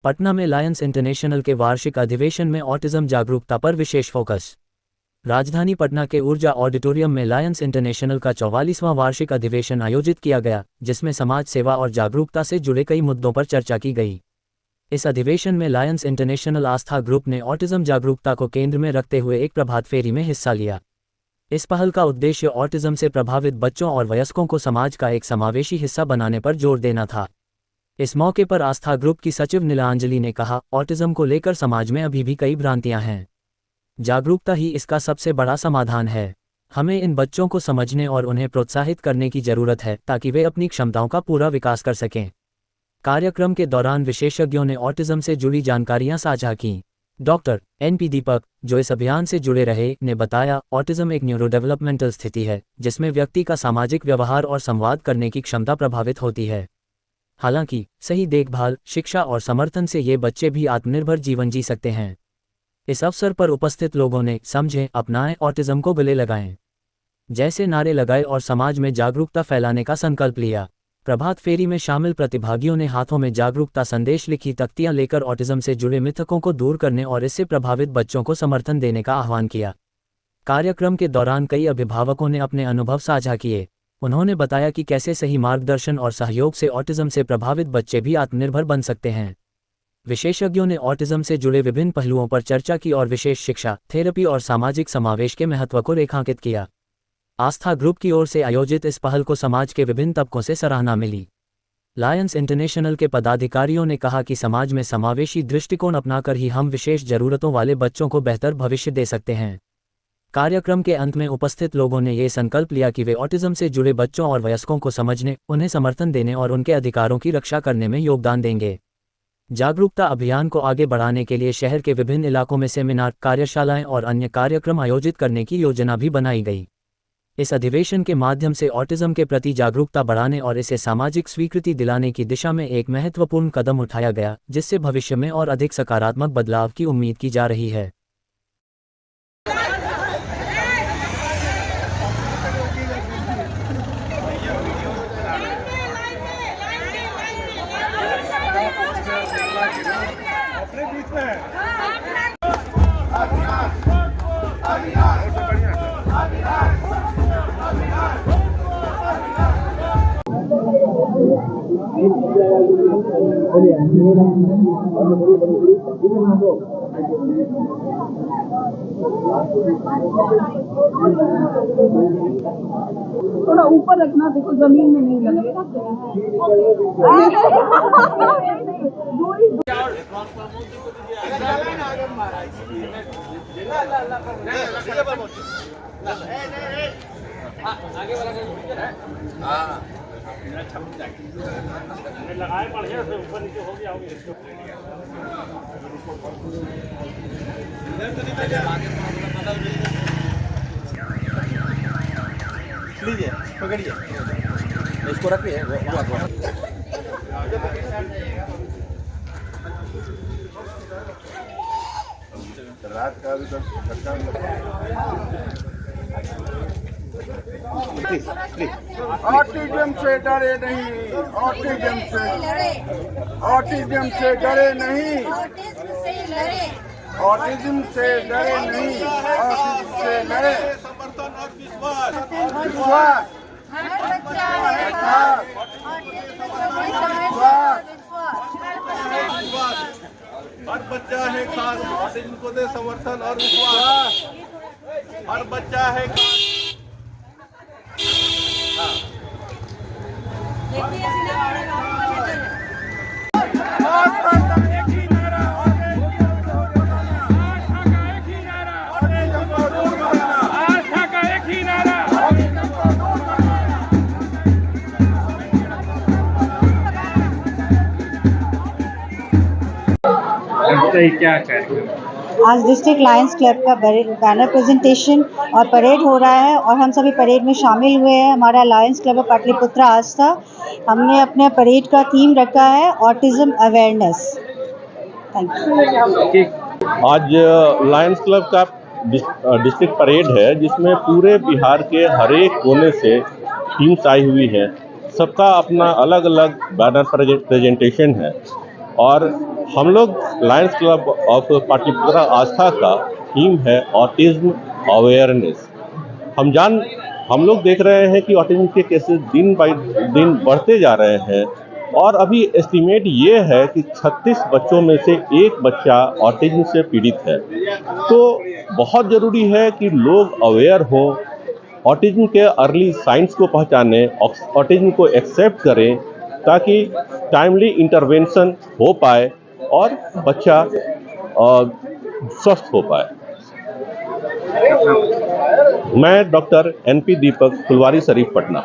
पटना में Lions international के वार्षिक अधिवेशन में ऑटिज्म जागरूकता पर विशेष फोकस। राजधानी पटना के ऊर्जा ऑडिटोरियम में लायंस इंटरनेशनल का 44वां वार्षिक अधिवेशन आयोजित किया गया, जिसमें समाज सेवा और जागरूकता से जुड़े कई मुद्दों पर चर्चा की गई। इस अधिवेशन में लायंस इंटरनेशनल आस्था ग्रुप ने ऑटिज्म जागरूकता को केंद्र में रखते हुए एक प्रभात फेरी में हिस्सा लिया। इस पहल का उद्देश्य ऑटिज्म से प्रभावित बच्चों और वयस्कों को समाज का एक समावेशी हिस्सा बनाने पर जोर देना था। इस मौके पर आस्था ग्रुप की सचिव नीलांजलि ने कहा, ऑटिज्म को लेकर समाज में अभी भी कई भ्रांतियां हैं। जागरूकता ही इसका सबसे बड़ा समाधान है। हमें इन बच्चों को समझने और उन्हें प्रोत्साहित करने की जरूरत है ताकि वे अपनी क्षमताओं का पूरा विकास कर सकें। कार्यक्रम के दौरान विशेषज्ञों ने ऑटिज्म से जुड़ी जानकारियां साझा की। डॉक्टर NP दीपक, जो इस अभियान से जुड़े रहे, ने बताया, ऑटिज्म एक न्यूरोडेवलपमेंटल स्थिति है जिसमें व्यक्ति का सामाजिक व्यवहार और संवाद करने की क्षमता प्रभावित होती है। हालांकि सही देखभाल, शिक्षा और समर्थन से ये बच्चे भी आत्मनिर्भर जीवन जी सकते हैं। इस अवसर पर उपस्थित लोगों ने समझें, अपनाएं, ऑटिज्म को गले लगाएं जैसे नारे लगाए और समाज में जागरूकता फैलाने का संकल्प लिया। प्रभात फेरी में शामिल प्रतिभागियों ने हाथों में जागरूकता संदेश लिखी तख्तियां लेकर ऑटिज्म से जुड़े मिथकों को दूर करने और इससे प्रभावित बच्चों को समर्थन देने का आह्वान किया। कार्यक्रम के दौरान कई अभिभावकों ने अपने अनुभव साझा किए। उन्होंने बताया कि कैसे सही मार्गदर्शन और सहयोग से ऑटिज्म से प्रभावित बच्चे भी आत्मनिर्भर बन सकते हैं। विशेषज्ञों ने ऑटिज्म से जुड़े विभिन्न पहलुओं पर चर्चा की और विशेष शिक्षा, थेरेपी और सामाजिक समावेश के महत्व को रेखांकित किया। आस्था ग्रुप की ओर से आयोजित इस पहल को समाज के विभिन्न तबकों से सराहना मिली। लायंस इंटरनेशनल के पदाधिकारियों ने कहा कि समाज में समावेशी दृष्टिकोण अपनाकर ही हम विशेष जरूरतों वाले बच्चों को बेहतर भविष्य दे सकते हैं। कार्यक्रम के अंत में उपस्थित लोगों ने ये संकल्प लिया कि वे ऑटिज्म से जुड़े बच्चों और वयस्कों को समझने, उन्हें समर्थन देने और उनके अधिकारों की रक्षा करने में योगदान देंगे। जागरूकता अभियान को आगे बढ़ाने के लिए शहर के विभिन्न इलाकों में सेमिनार, कार्यशालाएं और अन्य कार्यक्रम आयोजित करने की योजना भी बनाई गई। इस अधिवेशन के माध्यम से ऑटिज्म के प्रति जागरूकता बढ़ाने और इसे सामाजिक स्वीकृति दिलाने की दिशा में एक महत्वपूर्ण कदम उठाया गया, जिससे भविष्य में और अधिक सकारात्मक बदलाव की उम्मीद की जा रही है। थोड़ा ऊपर रखना, देखो जमीन में नहीं लगेगा। लगाए बढ़िया से ऊपर नीचे हो गया लीजिए, पकड़िए, इसको रखिए। रात का अभी तक ऑटिज्म से डरे नहीं, ऑटिज्म से डरे नहीं, ऑटिज्म से डरे नहीं, ऑटिज्म से लड़े। समर्थन और विश्वास, विश्वास, हर बच्चा है खास, ऑटिज्म को दे समर्थन और विश्वास। हर बच्चा है खास। क्या आज डिस्ट्रिक्ट लायंस क्लब का बैनर प्रेजेंटेशन और परेड हो रहा है और हम सभी परेड में शामिल हुए हैं। हमारा लायंस क्लब पाटलिपुत्र आस्था, हमने अपने परेड का थीम रखा है ऑटिज्म अवेयरनेस। Thank you. आज लायंस क्लब का डिस्ट्रिक्ट परेड है जिसमें पूरे बिहार के हर एक कोने से टीम्स आई हुई है। सबका अपना अलग अलग बैनर प्रेजेंटेशन है और हम लोग लायंस क्लब ऑफ पाटलिपुत्रा आस्था का थीम है ऑटिज्म अवेयरनेस। हम लोग देख रहे हैं कि ऑटिज्म के केसेस दिन बाय दिन बढ़ते जा रहे हैं और अभी एस्टीमेट ये है कि 36 बच्चों में से एक बच्चा ऑटिज्म से पीड़ित है। तो बहुत ज़रूरी है कि लोग अवेयर हों, ऑटिज्म के अर्ली साइंस को पहचानें, ऑटिज्म को एक्सेप्ट करें ताकि टाइमली इंटरवेंशन हो पाए और बच्चा स्वस्थ हो पाए। मैं डॉक्टर NP दीपक, फुलवारी शरीफ, पटना।